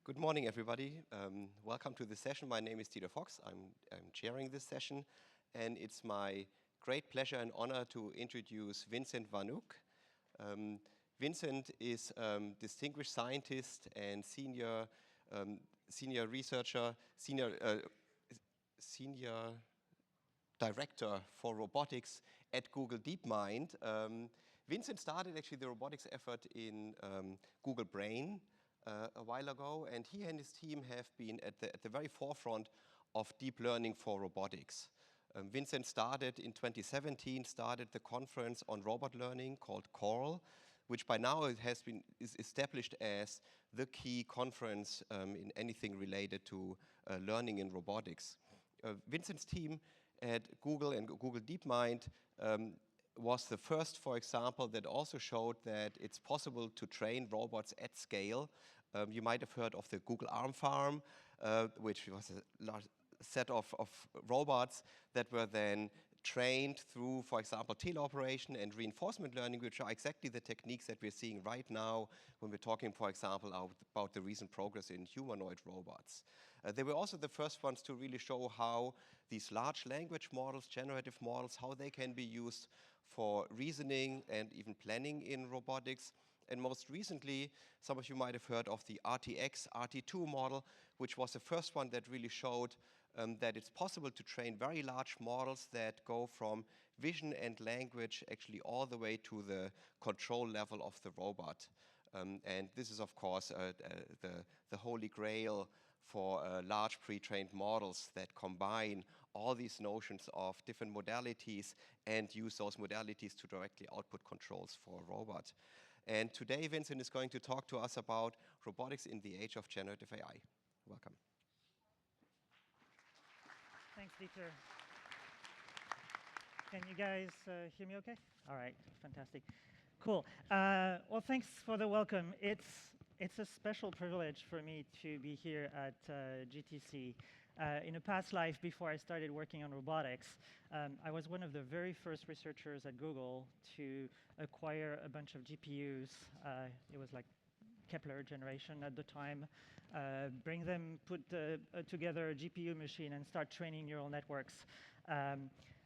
Good morning, everybody. Welcome to the session. My name is Dieter Fox. I'm chairing this session, and it's my great pleasure and honor to introduce Vincent Vanhoucke. Vincent is distinguished scientist and senior researcher, senior director for robotics at Google DeepMind. Vincent started actually the robotics effort in Google Brain a while ago, and he and his team have been at the very forefront of deep learning for robotics. Vincent started in 2017, started the conference on robot learning called CORAL, which by now is established as the key conference in anything related to learning in robotics. Vincent's team at Google and Google DeepMind was the first, for example, that also showed that it's possible to train robots at scale. You might have heard of the Google Arm Farm, which was a large set of robots that were then trained through, for example, teleoperation and reinforcement learning, which are exactly the techniques that we're seeing right now when we're talking, for example, about the recent progress in humanoid robots. They were also the first ones to really show how these large language models, generative models, how they can be used for reasoning and even planning in robotics. And most recently, some of you might have heard of the RTX, RT2 model, which was the first one that really showed that it's possible to train very large models that go from vision and language actually all the way to the control level of the robot. And this is, of course, the holy grail for large pre-trained models that combine all these notions of different modalities and use those modalities to directly output controls for a robot. And today, Vincent is going to talk to us about robotics in the age of generative AI. Welcome. Thanks, Dieter. Can you guys hear me okay? All right, fantastic. Cool. Well, thanks for the welcome. It's a special privilege for me to be here at GTC. In a past life, before I started working on robotics, I was one of the very first researchers at Google to acquire a bunch of GPUs. It was like Kepler generation at the time. Bring them, put together a GPU machine and start training neural networks.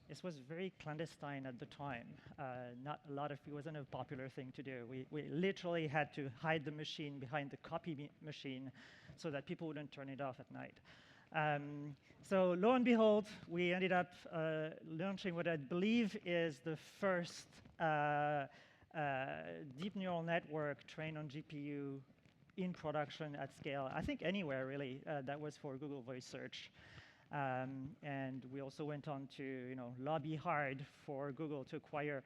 This was very clandestine at the time. It wasn't a popular thing to do. We literally had to hide the machine behind the copy machine so that people wouldn't turn it off at night. So lo and behold, we ended up launching what I believe is the first deep neural network trained on GPU in production at scale. I think anywhere, really. That was for Google Voice Search. And we also went on to lobby hard for Google to acquire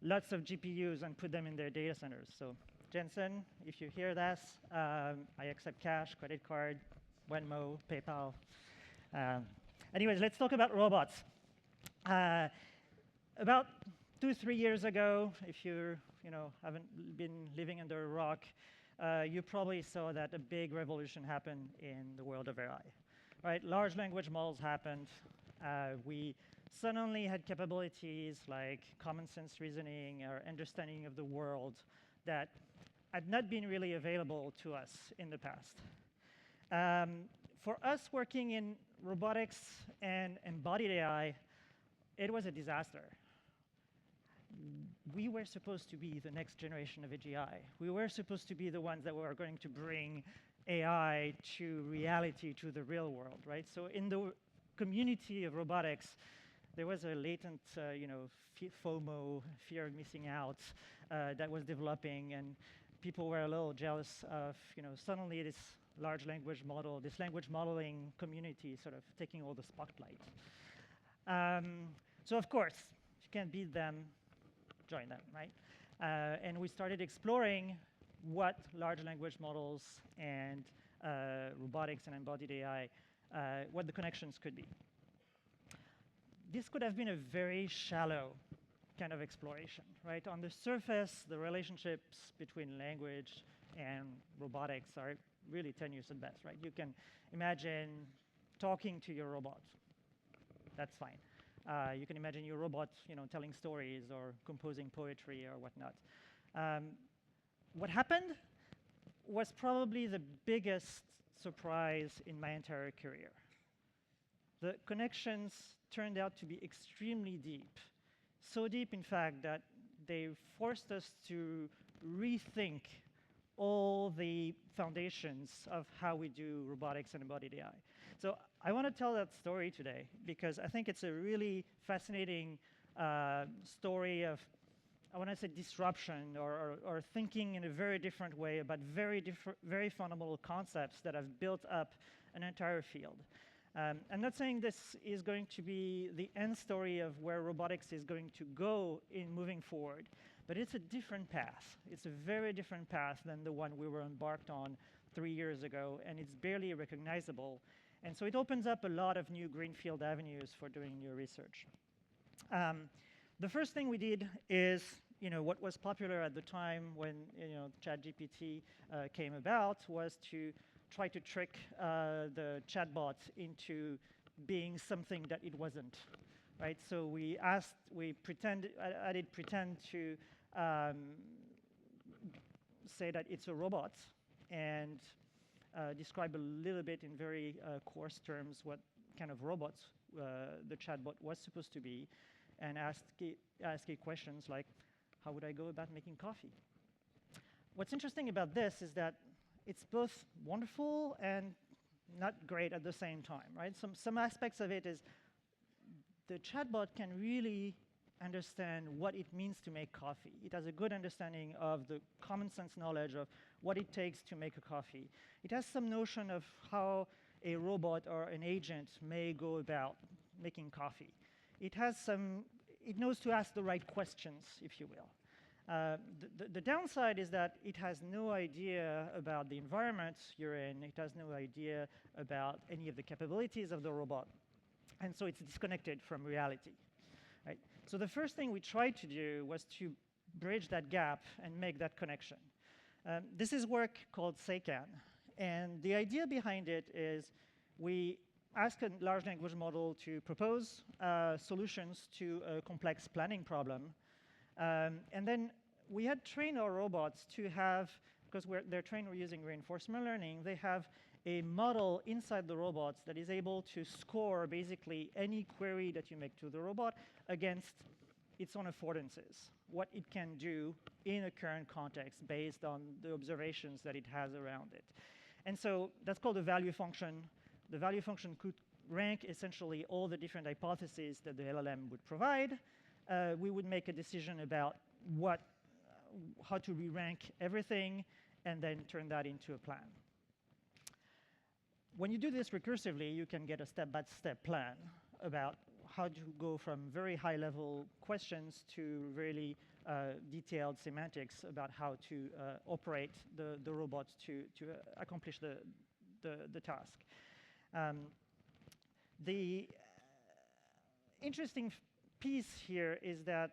lots of GPUs and put them in their data centers. So Jensen, if you hear this, I accept cash, credit card, Venmo, PayPal. Anyways, let's talk about robots. About 2-3 years ago, if you haven't been living under a rock, you probably saw that a big revolution happened in the world of AI. Right? Large language models happened. We suddenly had capabilities like common sense reasoning or understanding of the world that had not been really available to us in the past. For us working in robotics and embodied AI, it was a disaster. We were supposed to be the next generation of AGI. We were supposed to be the ones that were going to bring AI to reality, to the real world, right? So in the community of robotics, there was a latent, FOMO, fear of missing out, that was developing, and people were a little jealous of, suddenly this large language model, this language modeling community sort of taking all the spotlight. So of course, if you can't beat them, join them, right? And we started exploring what large language models and robotics and embodied AI, what the connections could be. This could have been a very shallow kind of exploration, right? On the surface, the relationships between language and robotics are really tenuous at best, right? You can imagine talking to your robot. That's fine. You can imagine your robot, telling stories or composing poetry or whatnot. What happened was probably the biggest surprise in my entire career. The connections turned out to be extremely deep. So deep, in fact, that they forced us to rethink all the foundations of how we do robotics and embodied AI. So I want to tell that story today because I think it's a really fascinating story of, I want to say, disruption or thinking in a very different way about very fundamental concepts that have built up an entire field. I'm not saying this is going to be the end story of where robotics is going to go in moving forward, but it's a different path. It's a very different path than the one we were embarked on 3 years ago, and it's barely recognizable. And so it opens up a lot of new greenfield avenues for doing new research. The first thing we did is, what was popular at the time when, ChatGPT came about was to try to trick the chatbot into being something that it wasn't, right? So I did pretend to say that it's a robot and describe a little bit in very coarse terms what kind of robots the chatbot was supposed to be, and ask it questions like, how would I go about making coffee? What's interesting about this is that it's both wonderful and not great at the same time, right? Some aspects of it is the chatbot can really understand what it means to make coffee. It has a good understanding of the common sense knowledge of what it takes to make a coffee. It has some notion of how a robot or an agent may go about making coffee. It knows to ask the right questions, if you will. The downside is that it has no idea about the environment you're in. It has no idea about any of the capabilities of the robot. And so it's disconnected from reality, right? So the first thing we tried to do was to bridge that gap and make that connection. This is work called SEICAN. And the idea behind it is we ask a large language model to propose solutions to a complex planning problem. And then we had trained our robots to have, because they're trained using reinforcement learning, they have a model inside the robots that is able to score basically any query that you make to the robot against its own affordances, what it can do in a current context based on the observations that it has around it. And so that's called a value function. The value function could rank essentially all the different hypotheses that the LLM would provide. We would make a decision about how to re-rank everything and then turn that into a plan. When you do this recursively, you can get a step-by-step plan about how to go from very high-level questions to really detailed semantics about how to operate the robot to accomplish the task. The interesting piece here is that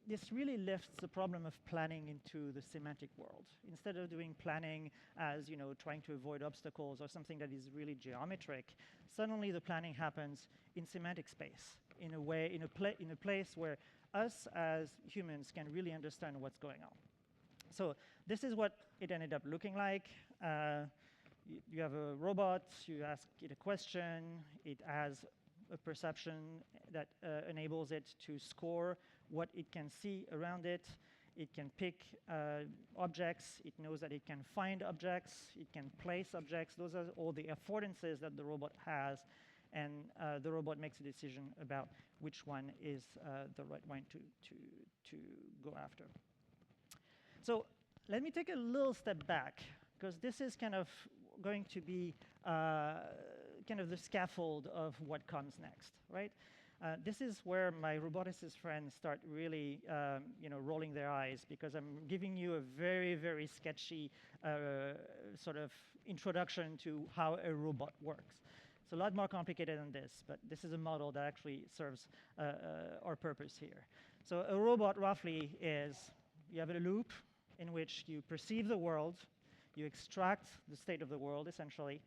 this really lifts the problem of planning into the semantic world. Instead of doing planning as trying to avoid obstacles or something that is really geometric, suddenly the planning happens in semantic space, in a place where us as humans can really understand what's going on. So this is what it ended up looking like. You have a robot, you ask it a question, it has a perception that enables it to score what it can see around it. It can pick objects. It knows that it can find objects. It can place objects. Those are all the affordances that the robot has. And the robot makes a decision about which one is the right one to go after. So let me take a little step back, because this is kind of going to be kind of the scaffold of what comes next, right? This is where my roboticist friends start really, rolling their eyes, because I'm giving you a very, very sketchy sort of introduction to how a robot works. It's a lot more complicated than this, but this is a model that actually serves our purpose here. So a robot roughly is, you have a loop in which you perceive the world, you extract the state of the world, essentially.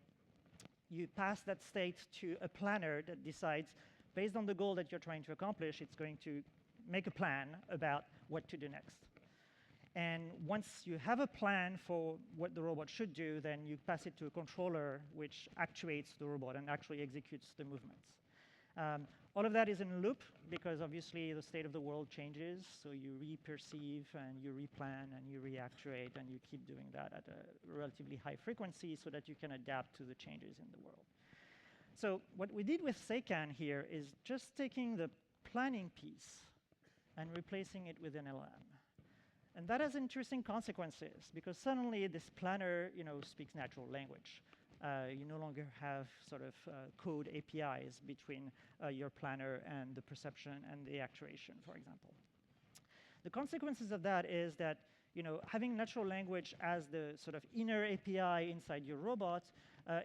You pass that state to a planner that decides, based on the goal that you're trying to accomplish, it's going to make a plan about what to do next. And once you have a plan for what the robot should do, then you pass it to a controller which actuates the robot and actually executes the movements. All of that is in a loop because obviously the state of the world changes, so you re-perceive and you replan and you reactuate and you keep doing that at a relatively high frequency so that you can adapt to the changes in the world. So what we did with SECAN here is just taking the planning piece and replacing it with an LLM. And that has interesting consequences because suddenly this planner, speaks natural language. You no longer have sort of code APIs between your planner and the perception and the actuation, for example. The consequences of that is that having natural language as the sort of inner API inside your robot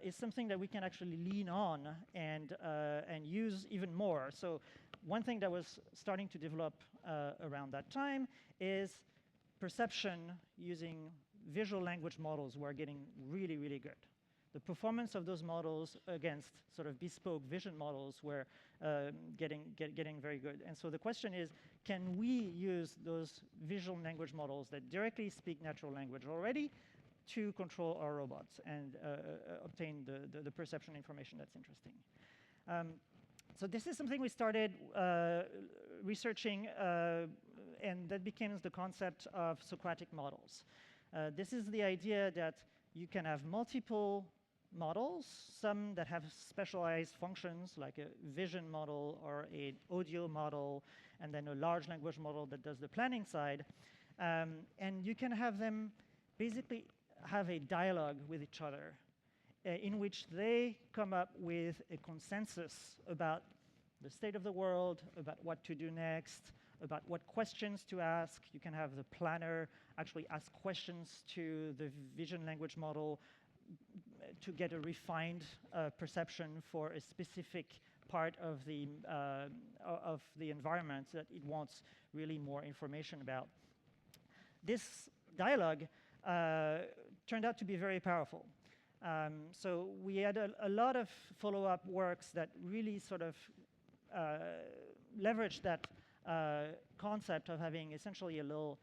is something that we can actually lean on and use even more. So one thing that was starting to develop around that time is perception using visual language models were getting really, really good. The performance of those models against sort of bespoke vision models were getting very good. And so the question is, can we use those visual language models that directly speak natural language already to control our robots and obtain the perception information that's interesting? So this is something we started researching, and that becomes the concept of Socratic models. This is the idea that you can have multiple models, some that have specialized functions like a vision model or an audio model, and then a large language model that does the planning side. And you can have them basically have a dialogue with each other in which they come up with a consensus about the state of the world, about what to do next, about what questions to ask. You can have the planner actually ask questions to the vision language model to get a refined perception for a specific part of the environment that it wants really more information about. This dialogue turned out to be very powerful. So we had a lot of follow-up works that really sort of leveraged that concept of having essentially a little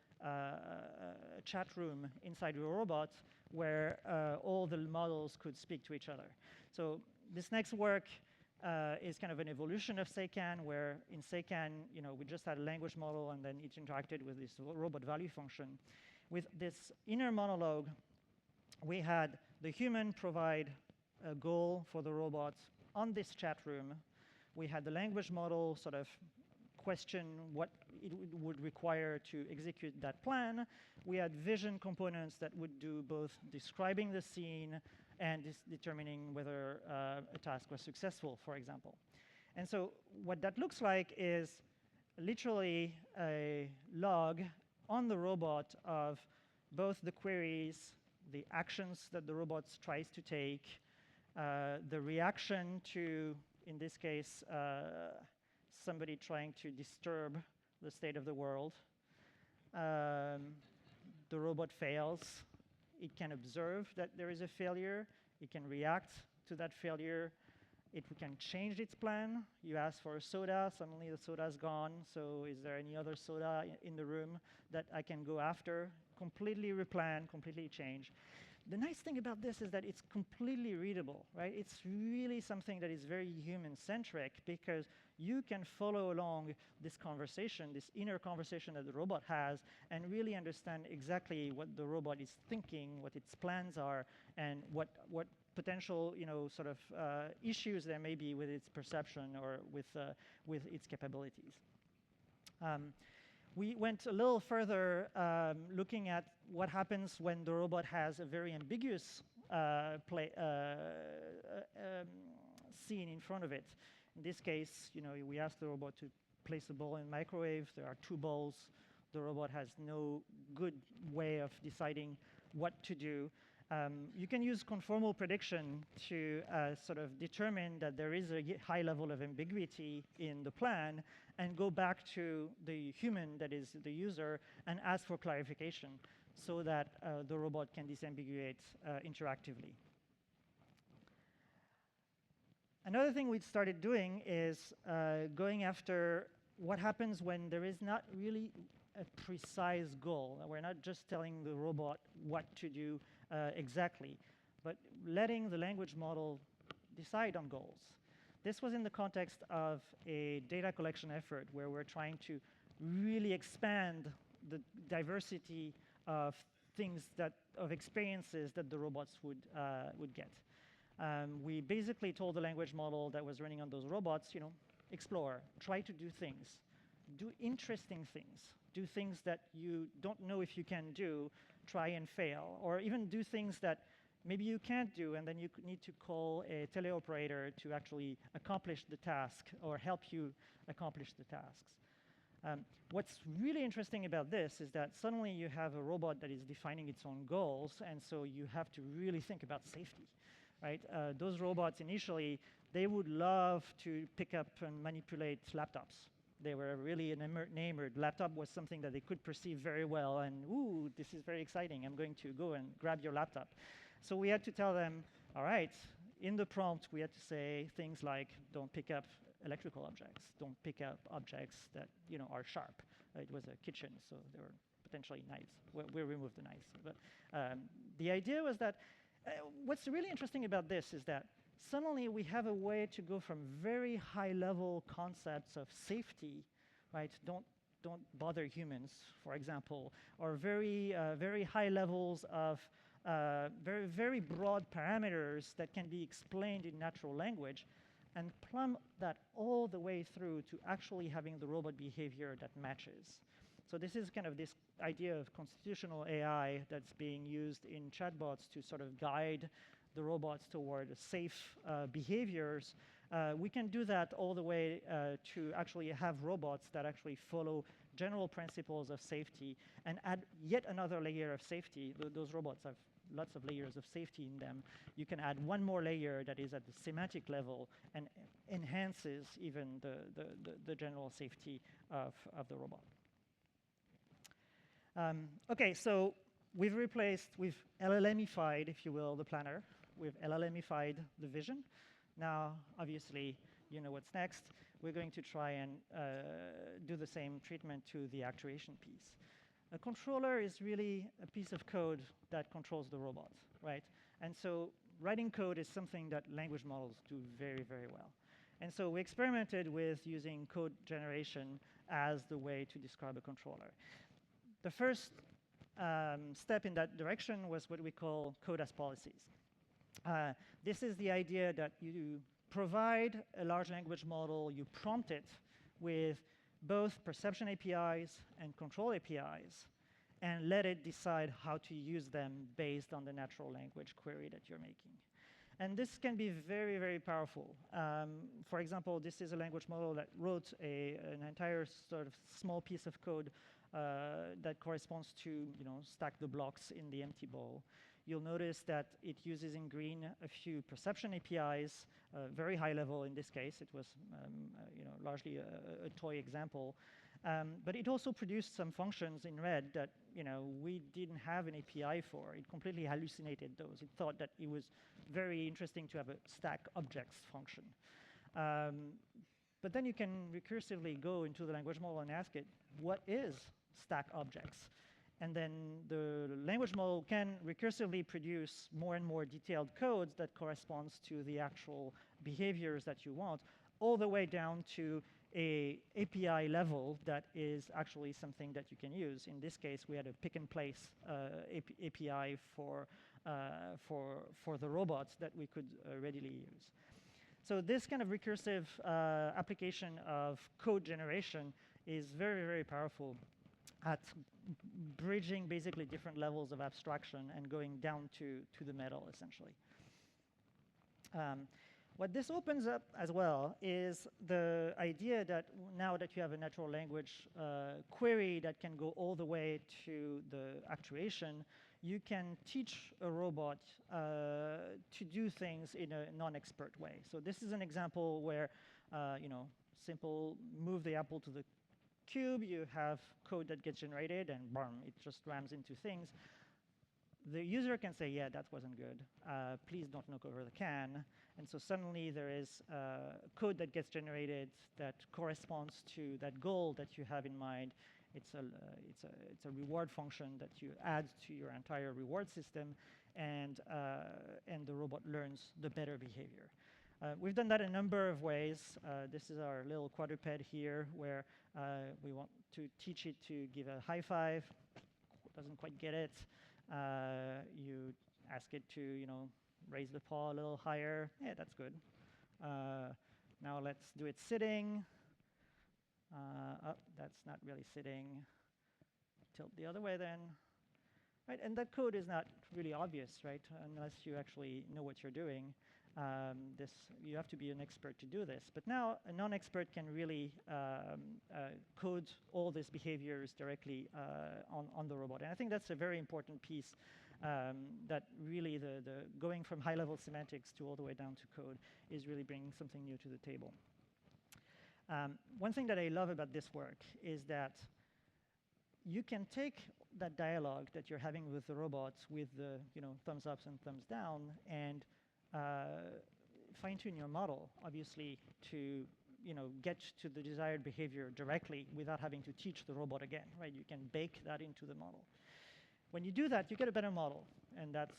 chat room inside your robot where all the models could speak to each other. So this next work is kind of an evolution of SECAN, where in SECAN, we just had a language model and then it interacted with this robot value function. With this inner monologue, we had the human provide a goal for the robot on this chat room. We had the language model sort of question what it would require to execute that plan. We had vision components that would do both describing the scene and determining whether a task was successful, for example. And so what that looks like is literally a log on the robot of both the queries, the actions that the robot tries to take, the reaction to, in this case, somebody trying to disturb the state of the world. The robot fails. It can observe that there is a failure. It can react to that failure. It can change its plan. You ask for a soda, suddenly the soda's gone. So is there any other soda in the room that I can go after? Completely replan, completely change. The nice thing about this is that it's completely readable, right? It's really something that is very human-centric because you can follow along this conversation, this inner conversation that the robot has, and really understand exactly what the robot is thinking, what its plans are, and what potential, sort of issues there may be with its perception or with its capabilities. We went a little further looking at what happens when the robot has a very ambiguous scene in front of it. In this case, we asked the robot to place a ball in the microwave. There are two balls. The robot has no good way of deciding what to do. You can use conformal prediction to sort of determine that there is a high level of ambiguity in the plan and go back to the human, that is the user, and ask for clarification so that the robot can disambiguate interactively. Another thing we started doing is going after what happens when there is not really a precise goal. We're not just telling the robot what to do exactly, but letting the language model decide on goals. This was in the context of a data collection effort where we're trying to really expand the diversity of of experiences that the robots would get. We basically told the language model that was running on those robots, explore, try to do things, do interesting things, do things that you don't know if you can do, try and fail, or even do things that maybe you can't do, and then you need to call a teleoperator to actually accomplish the task or help you accomplish the tasks. What's really interesting about this is that suddenly you have a robot that is defining its own goals, and so you have to really think about safety, right? Those robots initially, they would love to pick up and manipulate laptops. They were really enamored. Laptop was something that they could perceive very well, and ooh, this is very exciting. I'm going to go and grab your laptop. So we had to tell them, all right, in the prompt, we had to say things like, don't pick up electrical objects, don't pick up objects that are sharp. It was a kitchen, so there were potentially knives. We removed the knives. But the idea was that what's really interesting about this is that suddenly we have a way to go from very high-level concepts of safety, right? Don't bother humans, for example, or very high levels of very, very broad parameters that can be explained in natural language, and plumb that all the way through to actually having the robot behavior that matches. So this is kind of this idea of constitutional AI that's being used in chatbots to sort of guide the robots toward safe behaviors. We can do that all the way to actually have robots that actually follow general principles of safety and add yet another layer of safety. Those robots have lots of layers of safety in them. You can add one more layer that is at the semantic level and enhances even the general safety of the robot. OK, so we've LLMified, if you will, the planner. We've LLMified the vision. Now, obviously, you know what's next. We're going to try and do the same treatment to the actuation piece. A controller is really a piece of code that controls the robot, right? And so writing code is something that language models do very, very well. And so we experimented with using code generation as the way to describe a controller. The first step in that direction was what we call code as policies. This is the idea that you provide a large language model, you prompt it with both perception APIs and control APIs, and let it decide how to use them based on the natural language query that you're making. And this can be very, very powerful. For example, this is a language model that wrote an entire sort of small piece of code that corresponds to stack the blocks in the empty bowl. You'll notice that it uses in green a few perception APIs, very high level in this case. It was largely a toy example. But it also produced some functions in red that we didn't have an API for. It completely hallucinated those. It thought that it was very interesting to have a stack objects function. But then you can recursively go into the language model and ask it, what is stack objects? And then the language model can recursively produce more and more detailed codes that corresponds to the actual behaviors that you want, all the way down to a API level that is actually something that you can use. In this case, we had a pick and place API for the robots that we could readily use. So this kind of recursive application of code generation is very, very powerful at bridging basically different levels of abstraction and going down to the metal, essentially. What this opens up as well is the idea that now that you have a natural language query that can go all the way to the actuation, you can teach a robot to do things in a non-expert way. So this is an example where, simple move the apple to the cube, you have code that gets generated, and boom, it just rams into things. The user can say, yeah, that wasn't good. Please don't knock over the can. And so suddenly there is code that gets generated that corresponds to that goal that you have in mind. It's a reward function that you add to your entire reward system, and the robot learns the better behavior. We've done that a number of ways. This is our little quadruped here, where we want to teach it to give a high five. Doesn't quite get it. You ask it to, raise the paw a little higher. Yeah, that's good. Now let's do it sitting. Oh, that's not really sitting. Tilt the other way then. Right, and that code is not really obvious, right? Unless you actually know what you're doing. You have to be an expert to do this. But now a non-expert can really code all these behaviors directly on the robot. And I think that's a very important piece, that really the going from high-level semantics to all the way down to code is really bringing something new to the table. One thing that I love about this work is that you can take that dialogue that you're having with the robots with the thumbs ups and thumbs down and fine-tune your model, obviously, to get to the desired behavior directly without having to teach the robot again, right? You can bake that into the model. When you do that, you get a better model, and that's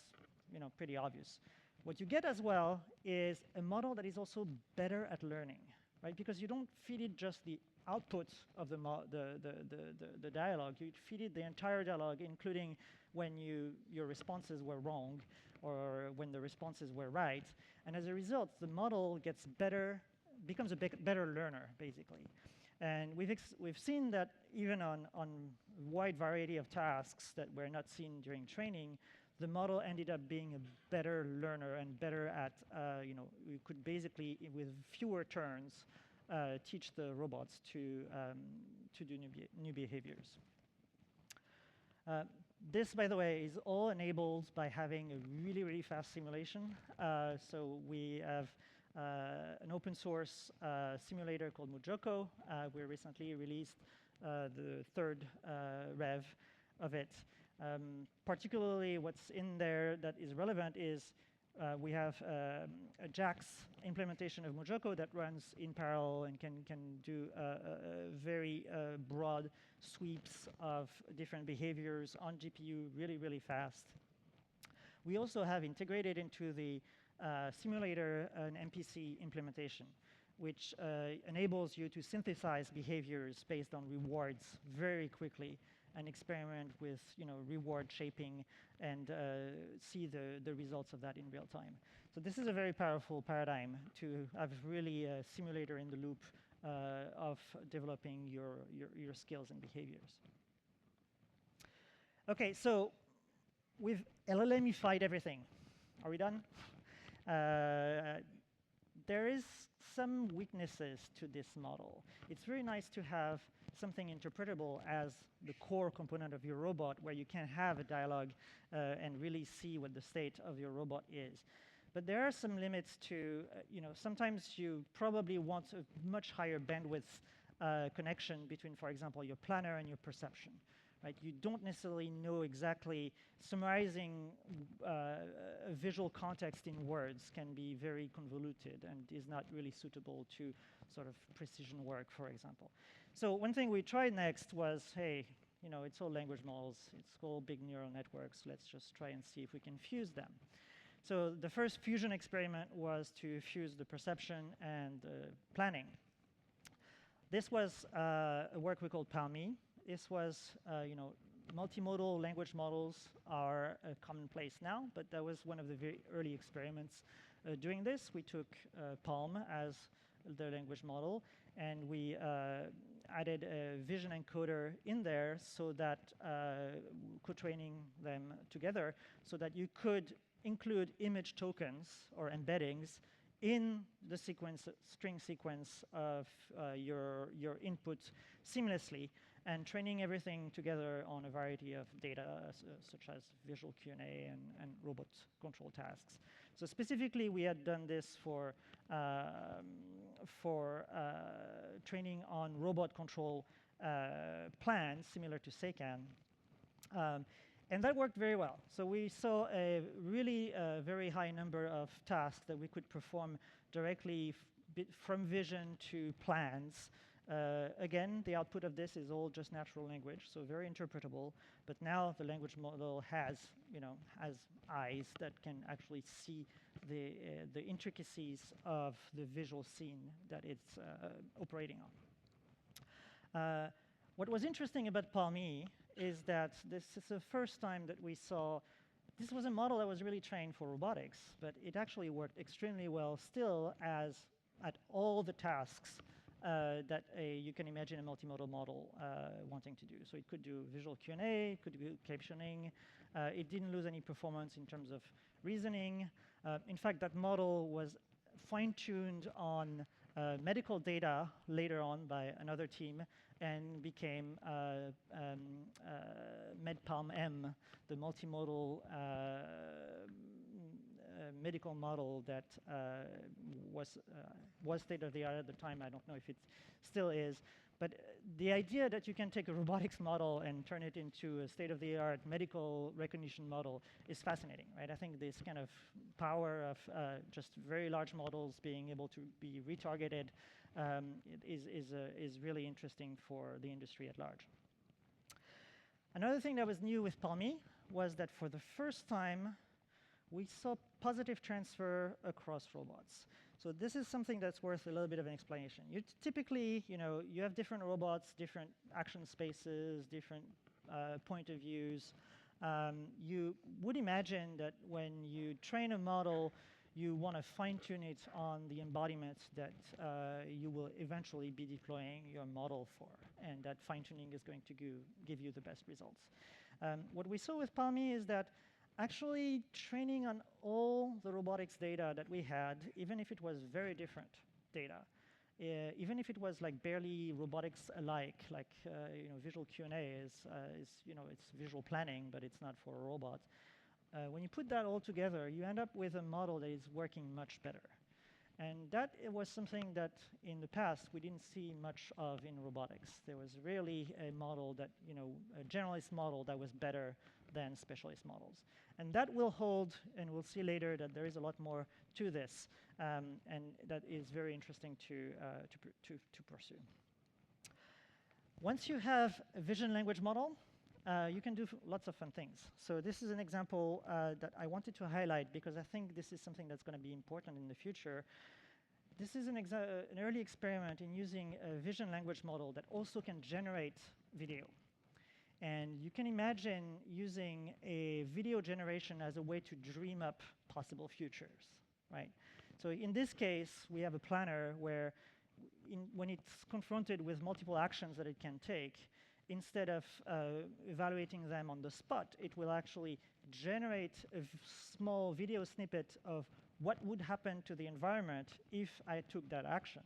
pretty obvious. What you get as well is a model that is also better at learning, right? Because you don't feed it just the output of the dialogue. You feed it the entire dialogue, including when your responses were wrong or when the responses were right. And as a result, the model gets better, becomes a better learner, basically. And we've seen that even on wide variety of tasks that were not seen during training, the model ended up being a better learner and better at, we could basically, with fewer turns, teach the robots to do new behaviors. This, by the way, is all enabled by having a really, really fast simulation. So we have an open source simulator called Mujoko. We recently released the third rev of it. Particularly what's in there that is relevant is we have a JAX implementation of Mujoko that runs in parallel and can do very broad sweeps of different behaviors on GPU really, really fast. We also have integrated into the simulator an MPC implementation, which enables you to synthesize behaviors based on rewards very quickly and experiment with reward shaping and see the results of that in real time. So this is a very powerful paradigm to have really a simulator in the loop of developing your skills and behaviors. Okay, so we've LLMified everything. Are we done? There is some weaknesses to this model. It's very nice to have something interpretable as the core component of your robot, where you can have a dialogue and really see what the state of your robot is. But there are some limits to, sometimes you probably want a much higher bandwidth connection between, for example, your planner and your perception. Right? You don't necessarily know exactly. Summarizing a visual context in words can be very convoluted and is not really suitable to sort of precision work, for example. So one thing we tried next was, hey, it's all language models. It's all big neural networks. Let's just try and see if we can fuse them. So the first fusion experiment was to fuse the perception and planning. This was a work we called PALMI. This was, multimodal language models are commonplace now, but that was one of the very early experiments doing this. We took Palm as the language model, and we added a vision encoder in there so that co-training them together so that you could include image tokens or embeddings in the string sequence of your input seamlessly, and training everything together on a variety of data, such as visual Q&A and robot control tasks. So specifically, we had done this for training on robot control plans, similar to SECAN. And that worked very well. So we saw a really very high number of tasks that we could perform directly from vision to plans Again, the output of this is all just natural language, so very interpretable. But now the language model has, has eyes that can actually see the intricacies of the visual scene that it's operating on. What was interesting about Palmy is that this is the first time that we saw. This was a model that was really trained for robotics, but it actually worked extremely well still at all the tasks that you can imagine a multimodal model wanting to do. So it could do visual Q&A, it could do captioning. It didn't lose any performance in terms of reasoning. In fact, that model was fine-tuned on medical data later on by another team and became MedPalm-M, the multimodal medical model that was state-of-the-art at the time. I don't know if it still is. But the idea that you can take a robotics model and turn it into a state-of-the-art medical recognition model is fascinating, right? I think this kind of power of just very large models being able to be retargeted is really interesting for the industry at large. Another thing that was new with Palmy was that for the first time, we saw positive transfer across robots. So this is something that's worth a little bit of an explanation. You typically, you have different robots, different action spaces, different point of views. You would imagine that when you train a model, you want to fine-tune it on the embodiment that you will eventually be deploying your model for, and that fine-tuning is going to give you the best results. What we saw with Palmy is that actually training on all the robotics data that we had, even if it was very different data, even if it was like barely robotics alike, like visual Q&A is it's visual planning, but it's not for a robot. When you put that all together, you end up with a model that is working much better. And that was something that in the past we didn't see much of in robotics. There was really a model that, a generalist model that was better than specialist models. And that will hold, and we'll see later that there is a lot more to this, and that is very interesting to pursue. Once you have a vision language model, you can do lots of fun things. So this is an example that I wanted to highlight because I think this is something that's going to be important in the future. This is an early experiment in using a vision language model that also can generate video. And you can imagine using a video generation as a way to dream up possible futures, right? So in this case, we have a planner where when it's confronted with multiple actions that it can take, instead of evaluating them on the spot, it will actually generate a small video snippet of what would happen to the environment if I took that action.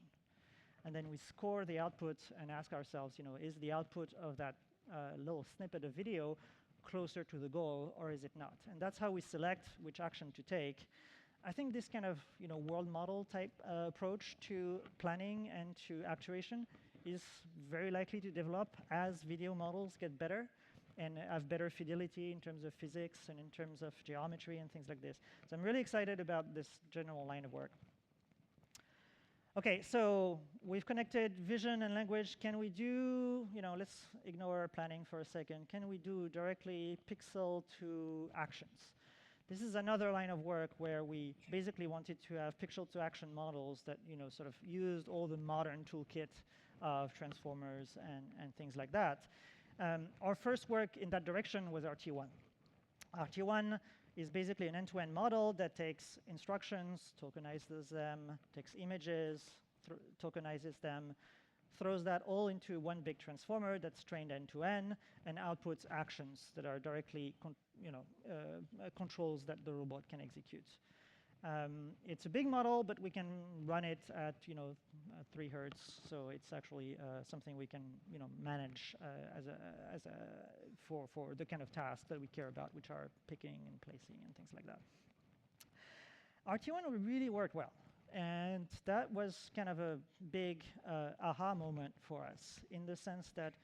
And then we score the output and ask ourselves, is the output of that little snippet of video closer to the goal, or is it not? And that's how we select which action to take. I think this kind of world model type approach to planning and to actuation is very likely to develop as video models get better and have better fidelity in terms of physics and in terms of geometry and things like this. So I'm really excited about this general line of work. Okay, so we've connected vision and language. Can we do, let's ignore planning for a second. Can we do directly pixel to actions? This is another line of work where we basically wanted to have pixel to action models that, sort of used all the modern toolkit of transformers and things like that. Our first work in that direction was RT1. RT1 is basically an end-to-end model that takes instructions, tokenizes them, takes images, tokenizes them, throws that all into one big transformer that's trained end-to-end, and outputs actions that are directly controls that the robot can execute. It's a big model, but we can run it at 3 hertz, so it's actually something we can manage for the kind of tasks that we care about, which are picking and placing and things like that. RT1 really worked well, and that was kind of a big aha moment for us in the sense that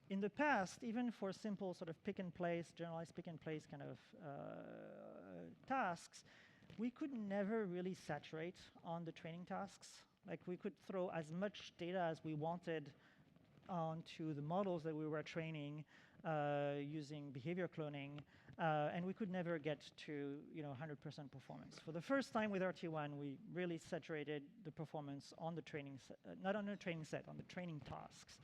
in the past, even for simple sort of pick and place, generalized pick and place kind of tasks, we could never really saturate on the training tasks. Like we could throw as much data as we wanted onto the models that we were training using behavior cloning, and we could never get to 100% performance. For the first time with RT1, we really saturated the performance on the training set, not on the training set, on the training tasks.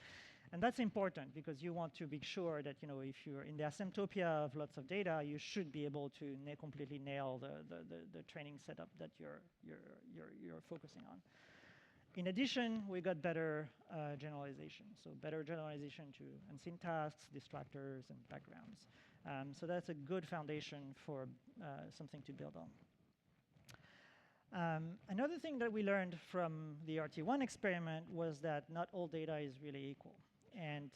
And that's important because you want to be sure that if you're in the asymptopia of lots of data, you should be able to completely nail the training setup that you're focusing on. In addition, we got better generalization, so better generalization to unseen tasks, distractors, and backgrounds. So that's a good foundation for something to build on. Another thing that we learned from the RT1 experiment was that not all data is really equal. And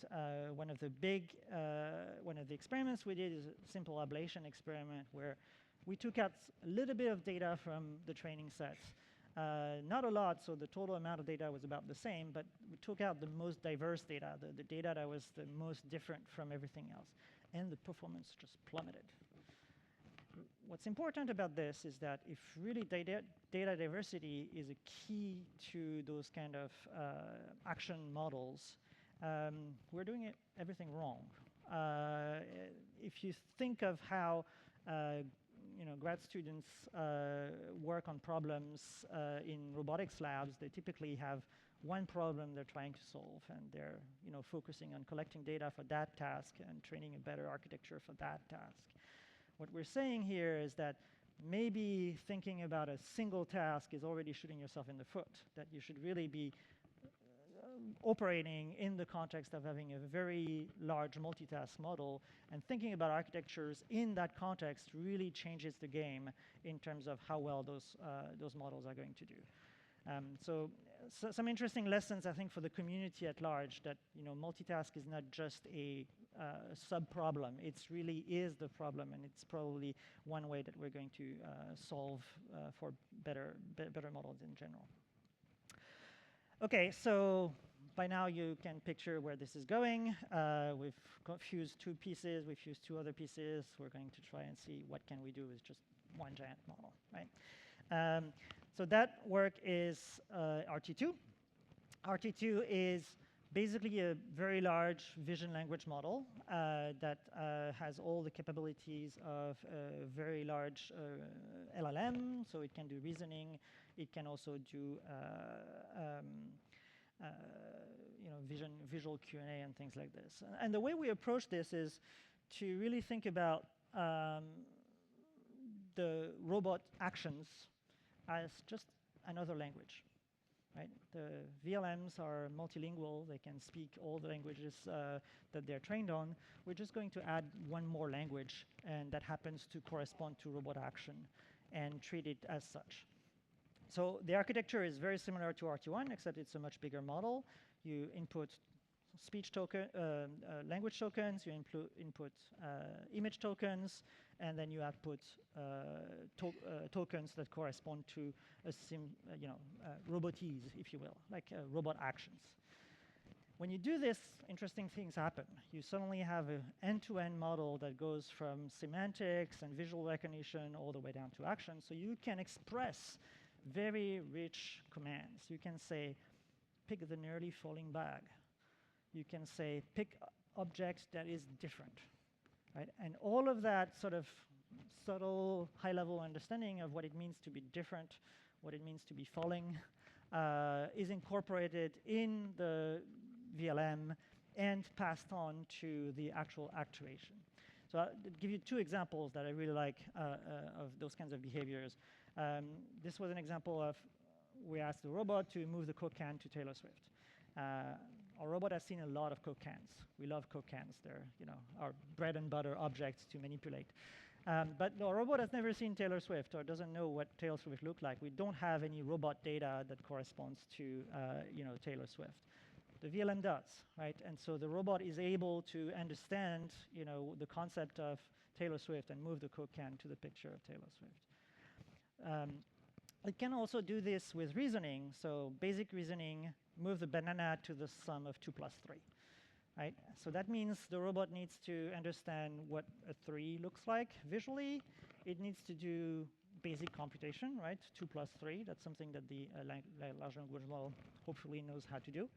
one of the experiments we did is a simple ablation experiment where we took out a little bit of data from the training sets. Not a lot, so the total amount of data was about the same, but we took out the most diverse data, the data that was the most different from everything else, and the performance just plummeted. What's important about this is that if really data diversity is a key to those kind of action models, we're doing everything wrong. If you think of how grad students work on problems in robotics labs, they typically have one problem they're trying to solve, and they're focusing on collecting data for that task and training a better architecture for that task. What we're saying here is that maybe thinking about a single task is already shooting yourself in the foot, that you should really be operating in the context of having a very large multitask model, and thinking about architectures in that context really changes the game in terms of how well those models are going to do. So some interesting lessons, I think, for the community at large, that multitask is not just a sub-problem. It really is the problem, and it's probably one way that we're going to solve for better models in general. Okay, so by now you can picture where this is going. We've fused two pieces. We've fused two other pieces. We're going to try and see what can we do with just one giant model, right? So that work is RT2. RT2 is basically a very large vision language model that has all the capabilities of a very large LLM. So it can do reasoning. It can also do visual Q&A and things like this. And the way we approach this is to really think about the robot actions as just another language, right? The VLMs are multilingual. They can speak all the languages that they're trained on. We're just going to add one more language, and that happens to correspond to robot action and treat it as such. So the architecture is very similar to RT1, except it's a much bigger model. You input speech token, language tokens, you input image tokens, and then you output tokens that correspond to robotees, if you will, like robot actions. When you do this, interesting things happen. You suddenly have an end-to-end model that goes from semantics and visual recognition all the way down to action. So you can express very rich commands. You can say, pick the nearly falling bag. You can say, pick object that is different, right? And all of that sort of subtle, high-level understanding of what it means to be different, what it means to be falling, is incorporated in the VLM and passed on to the actual actuation. So I'll give you two examples that I really like of those kinds of behaviors. This was an example of, we asked the robot to move the Coke can to Taylor Swift. Our robot has seen a lot of Coke cans. We love Coke cans. They're our bread and butter objects to manipulate. But our robot has never seen Taylor Swift or doesn't know what Taylor Swift looked like. We don't have any robot data that corresponds to Taylor Swift. The VLM does, right? And so the robot is able to understand the concept of Taylor Swift and move the Coke can to the picture of Taylor Swift. It can also do this with reasoning. So basic reasoning, move the banana to the sum of 2 plus 3, right? So that means the robot needs to understand what a 3 looks like visually. It needs to do basic computation, right? 2 plus 3, that's something that the large language model hopefully knows how to do.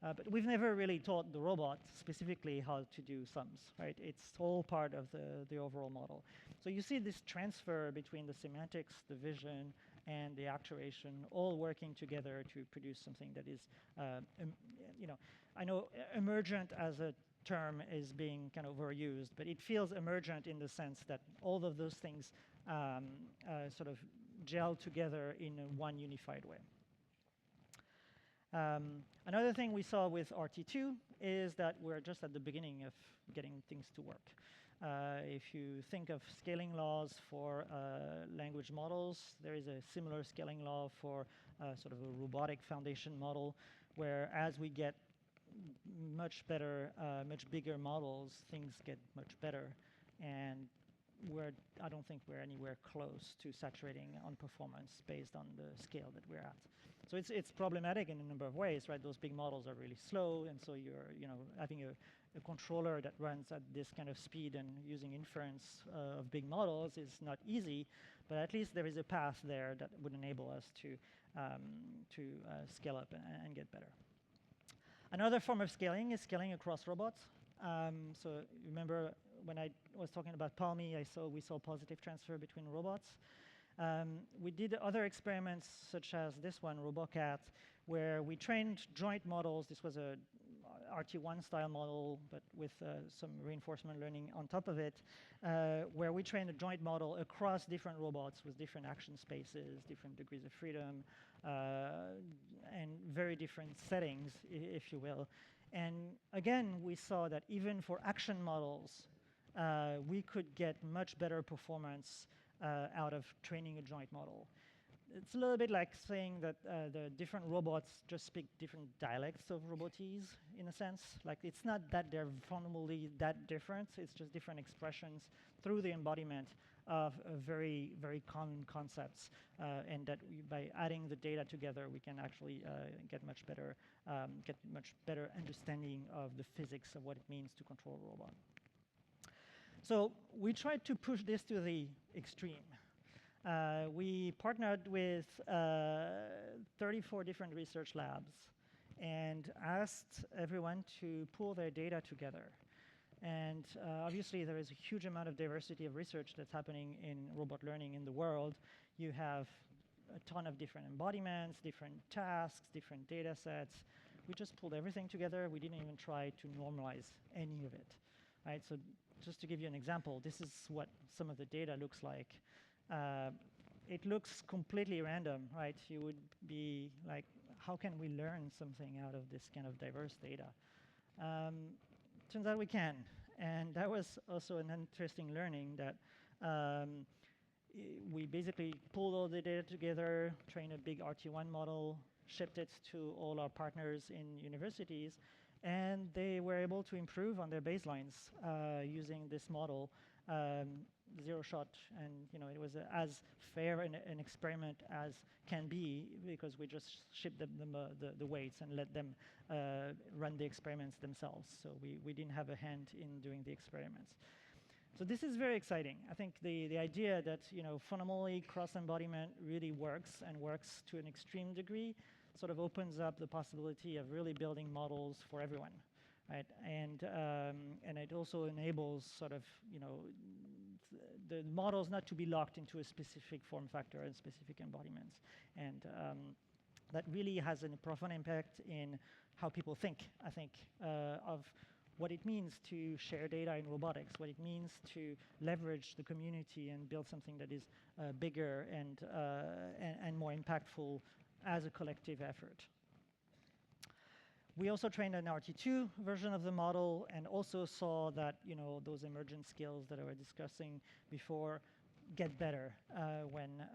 But we've never really taught the robot specifically how to do sums, right? It's all part of the overall model. So you see this transfer between the semantics, the vision, and the actuation all working together to produce something that is, I know emergent as a term is being kind of overused, but it feels emergent in the sense that all of those things sort of gel together in one unified way. Another thing we saw with RT2 is that we're just at the beginning of getting things to work. If you think of scaling laws for language models, there is a similar scaling law for sort of a robotic foundation model, where as we get much better, much bigger models, things get much better. And I don't think we're anywhere close to saturating on performance based on the scale that we're at. So it's problematic in a number of ways, right? Those big models are really slow, and so you're having a controller that runs at this kind of speed and using inference of big models is not easy, but at least there is a path there that would enable us to scale up and get better. Another form of scaling is scaling across robots. So remember when I was talking about Palmy, we saw positive transfer between robots. We did other experiments such as this one, RoboCat, where we trained joint models. This was a RT1 style model, but with some reinforcement learning on top of it, where we trained a joint model across different robots with different action spaces, different degrees of freedom, and very different settings, if you will. And again, we saw that even for action models, we could get much better performance out of training a joint model. It's a little bit like saying that the different robots just speak different dialects of robotese, in a sense. Like, it's not that they're fundamentally that different, it's just different expressions through the embodiment of very, very common concepts, and that by adding the data together, we can actually get much better understanding of the physics of what it means to control a robot. So we tried to push this to the extreme. We partnered with 34 different research labs and asked everyone to pull their data together. And obviously, there is a huge amount of diversity of research that's happening in robot learning in the world. You have a ton of different embodiments, different tasks, different data sets. We just pulled everything together. We didn't even try to normalize any of it. Right? So just to give you an example, this is what some of the data looks like. It looks completely random, right? You would be like, how can we learn something out of this kind of diverse data? Turns out we can. And that was also an interesting learning that we basically pulled all the data together, trained a big RT1 model, shipped it to all our partners in universities, and they were able to improve on their baselines using this model, zero shot, and it was as fair an experiment as can be, because we just shipped them the weights and let them run the experiments themselves. So we didn't have a hand in doing the experiments. So this is very exciting. I think the idea that fundamentally cross-embodiment really works and works to an extreme degree sort of opens up the possibility of really building models for everyone, right? And it also enables sort of the models not to be locked into a specific form factor and specific embodiments, and that really has a profound impact in how people think. I think of what it means to share data in robotics, what it means to leverage the community and build something that is bigger and more impactful as a collective effort. We also trained an RT2 version of the model and also saw that those emergent skills that I was discussing before get better when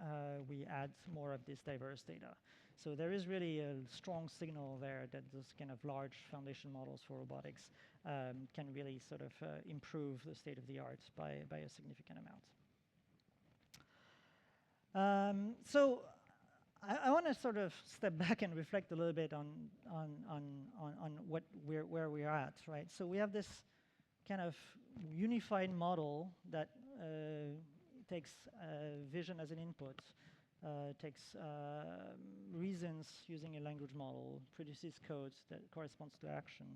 we add more of this diverse data. So there is really a strong signal there that those kind of large foundation models for robotics can really sort of improve the state of the art by a significant amount. So I want to sort of step back and reflect a little bit on where we are at, right? So we have this kind of unified model that takes vision as an input, takes reasons using a language model, produces codes that corresponds to action.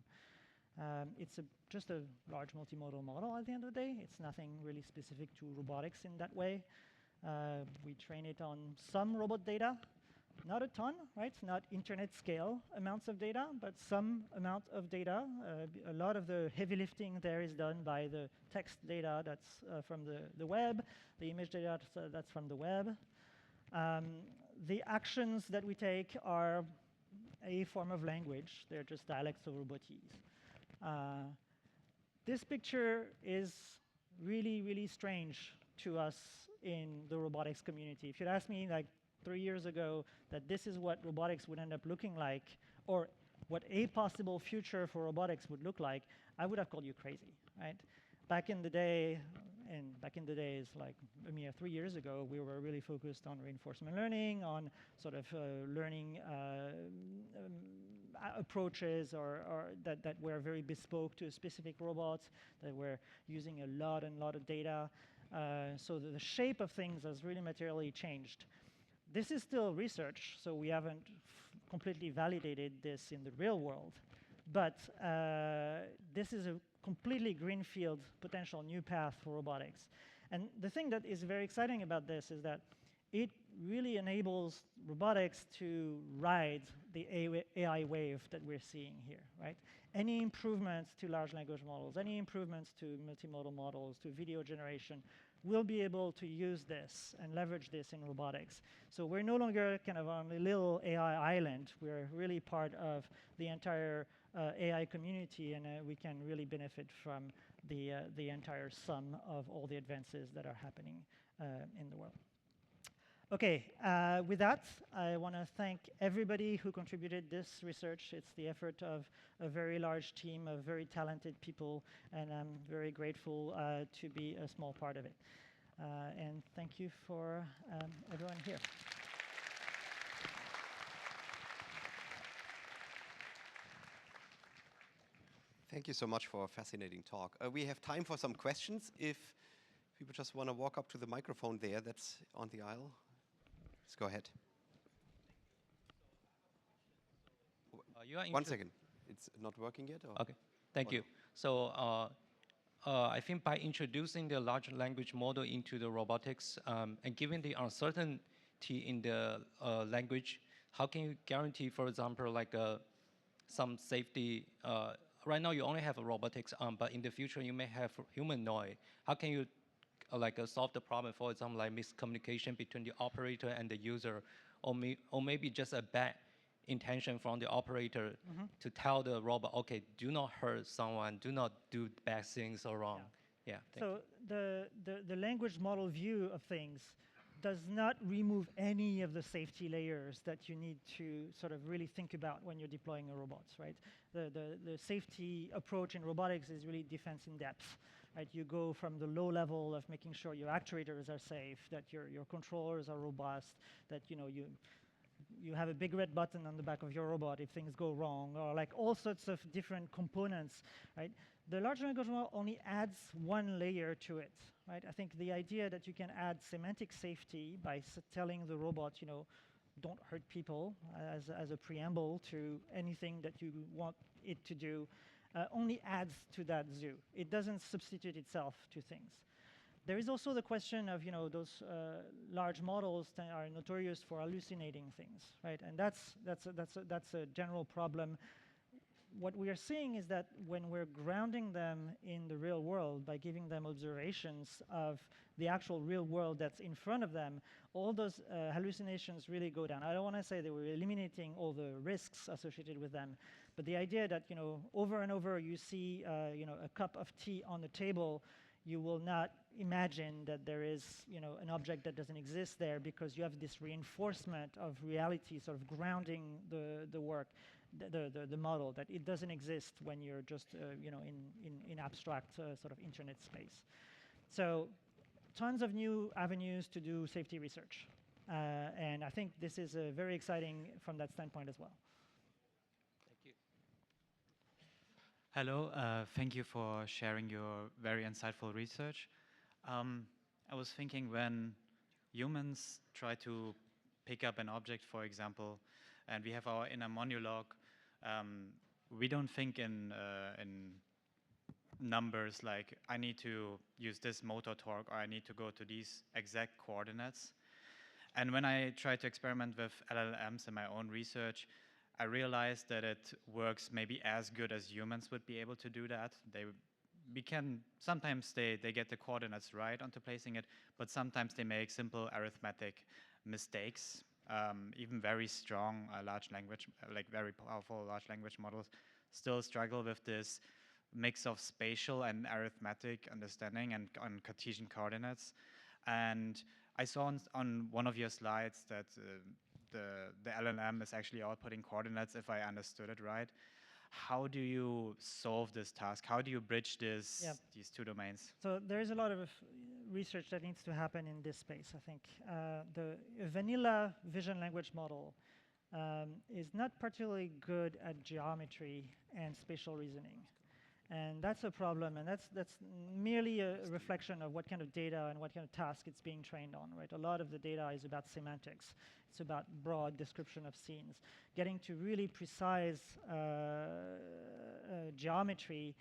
It's just a large multimodal model at the end of the day. It's nothing really specific to robotics in that way. We train it on some robot data, not a ton, right? Not internet scale amounts of data, but some amount of data. A lot of the heavy lifting there is done by the text data that's from the web, the image data that's from the web. The actions that we take are a form of language. They're just dialects of robotics. This picture is really, really strange to us in the robotics community. If you'd asked me like 3 years ago that this is what robotics would end up looking like, or what a possible future for robotics would look like, I would have called you crazy, right? Back in the day, and back in the days, like a mere 3 years ago, we were really focused on reinforcement learning, on sort of learning approaches or that were very bespoke to specific robots, that were using a lot of data. So the shape of things has really materially changed. This is still research, so we haven't completely validated this in the real world. But this is a completely greenfield potential new path for robotics. And the thing that is very exciting about this is that it really enables robotics to ride the AI wave that we're seeing here, right? Any improvements to large language models, any improvements to multimodal models, to video generation, will be able to use this and leverage this in robotics. So we're no longer kind of on a little AI island. We're really part of the entire AI community, and we can really benefit from the entire sum of all the advances that are happening in the world. Okay, with that, I want to thank everybody who contributed this research. It's the effort of a very large team of very talented people, and I'm very grateful to be a small part of it. And thank you for everyone here. Thank you so much for a fascinating talk. We have time for some questions. If people just want to walk up to the microphone there, that's on the aisle. Let's go ahead. One second. It's not working yet? Or? Okay, thank you. So I think by introducing the large language model into the robotics and given the uncertainty in the language, how can you guarantee, for example, like some safety? Right now you only have a robotics, but in the future you may have humanoid. How can you solve the problem, for example, like miscommunication between the operator and the user, or maybe just a bad intention from the operator to tell the robot, okay, do not hurt someone, do not do bad things or wrong. Yeah. So the language model view of things does not remove any of the safety layers that you need to sort of really think about when you're deploying a robot, right? The safety approach in robotics is really defense in depth. Right, you go from the low level of making sure your actuators are safe, that your controllers are robust, that you have a big red button on the back of your robot if things go wrong, or like all sorts of different components. Right, the large language model only adds one layer to it. Right, I think the idea that you can add semantic safety by telling the robot, don't hurt people as a preamble to anything that you want it to do. Only adds to that zoo. It doesn't substitute itself to things. There is also the question of, those large models are notorious for hallucinating things, right? And that's a general problem. What we are seeing is that when we're grounding them in the real world by giving them observations of the actual real world that's in front of them, all those hallucinations really go down. I don't want to say that we're eliminating all the risks associated with them, but the idea that, over and over you see, a cup of tea on the table, you will not imagine that there is, an object that doesn't exist there, because you have this reinforcement of reality sort of grounding the work, the model, that it doesn't exist when you're just, in abstract sort of internet space. So tons of new avenues to do safety research. And I think this is very exciting from that standpoint as well. Hello, thank you for sharing your very insightful research. I was thinking, when humans try to pick up an object, for example, and we have our inner monologue. We don't think in numbers like I need to use this motor torque or I need to go to these exact coordinates. And when I try to experiment with LLMs in my own research, I realized that it works maybe as good as humans would be able to do that. Sometimes they get the coordinates right onto placing it, but sometimes they make simple arithmetic mistakes. Even very strong large language, like very powerful large language models, still struggle with this mix of spatial and arithmetic understanding and on Cartesian coordinates. And I saw on one of your slides that the LLM is actually outputting coordinates, if I understood it right. How do you solve this task? How do you bridge these two domains? So there is a lot of research that needs to happen in this space, I think. The vanilla vision language model is not particularly good at geometry and spatial reasoning. And that's a problem, and that's merely a reflection of what kind of data and what kind of task it's being trained on, right? A lot of the data is about semantics. It's about broad description of scenes. Getting to really precise geometry,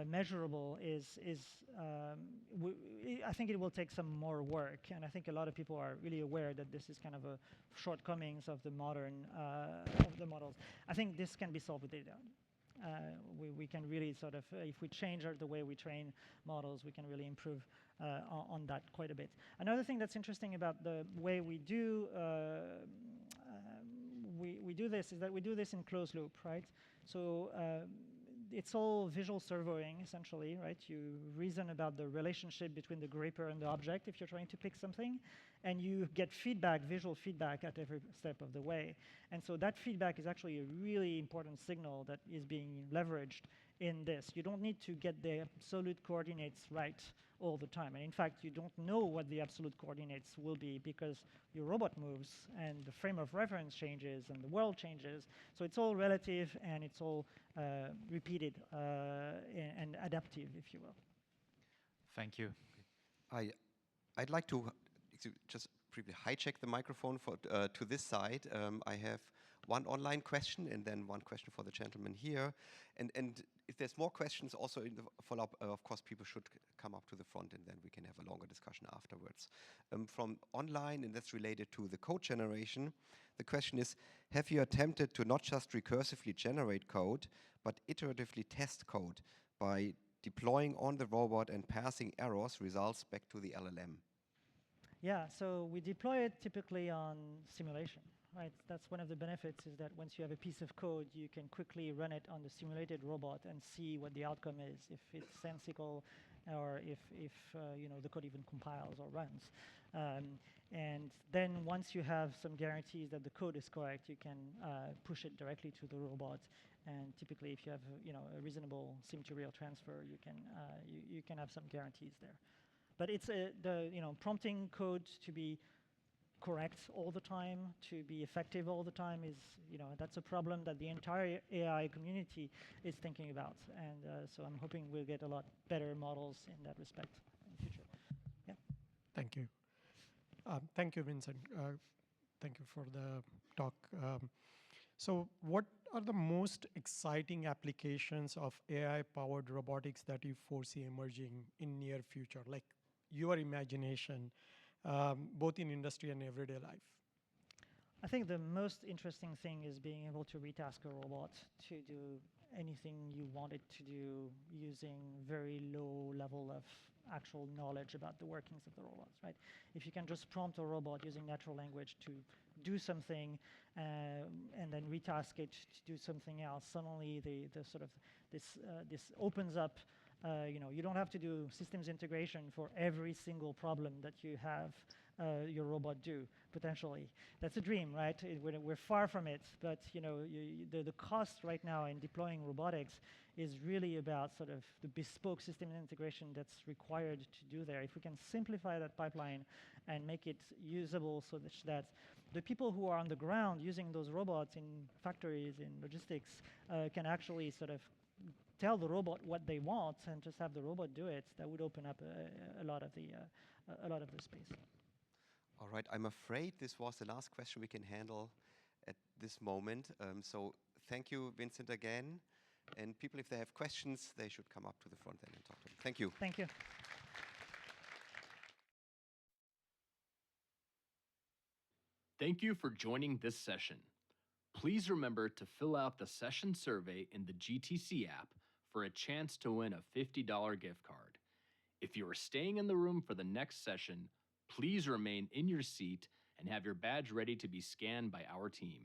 measurable, I think it will take some more work, and I think a lot of people are really aware that this is kind of a shortcomings of the modern of the models. I think this can be solved with data. We can really sort of, if we change the way we train models, we can really improve on that quite a bit. Another thing that's interesting about the way we do this is that we do this in closed loop, right? So it's all visual servoing, essentially, right? You reason about the relationship between the gripper and the object if you're trying to pick something, and you get feedback, visual feedback at every step of the way. And so that feedback is actually a really important signal that is being leveraged in this. You don't need to get the absolute coordinates right all the time. And in fact, you don't know what the absolute coordinates will be because your robot moves and the frame of reference changes and the world changes. So it's all relative and it's all repeated and adaptive, if you will. Thank you. I'd like to just briefly hijack the microphone to this side. I have one online question and then one question for the gentleman here. And if there's more questions also in the follow-up, of course, people should come up to the front and then we can have a longer discussion afterwards. From online, and that's related to the code generation, the question is, have you attempted to not just recursively generate code, but iteratively test code by deploying on the robot and passing errors results back to the LLM? Yeah, so we deploy it typically on simulation, right? That's one of the benefits is that once you have a piece of code, you can quickly run it on the simulated robot and see what the outcome is, if it's sensical or if the code even compiles or runs. And then once you have some guarantees that the code is correct, you can push it directly to the robot. And typically, if you have a reasonable sim-to-real transfer, you can have some guarantees there. But it's prompting code to be correct all the time, to be effective all the time is, that's a problem that the entire AI community is thinking about. And so I'm hoping we'll get a lot better models in that respect in the future. Yeah. Thank you. Thank you, Vincent. Thank you for the talk. So what are the most exciting applications of AI-powered robotics that you foresee emerging in near future? Like your imagination, both in industry and everyday life? I think the most interesting thing is being able to retask a robot to do anything you want it to do using very low level of actual knowledge about the workings of the robots, right? If you can just prompt a robot using natural language to do something and then retask it to do something else, suddenly this opens up. You don't have to do systems integration for every single problem that you have your robot do, potentially. That's a dream, right? We're far from it, but the cost right now in deploying robotics is really about sort of the bespoke system integration that's required to do there. If we can simplify that pipeline and make it usable so that the people who are on the ground using those robots in factories, in logistics, can actually sort of tell the robot what they want and just have the robot do it, that would open up a lot of the space. All right, I'm afraid this was the last question we can handle at this moment. So thank you, Vincent, again. And people, if they have questions, they should come up to the front end and talk to them. Thank you. Thank you. Thank you for joining this session. Please remember to fill out the session survey in the GTC app for a chance to win a $50 gift card. If you are staying in the room for the next session, please remain in your seat and have your badge ready to be scanned by our team.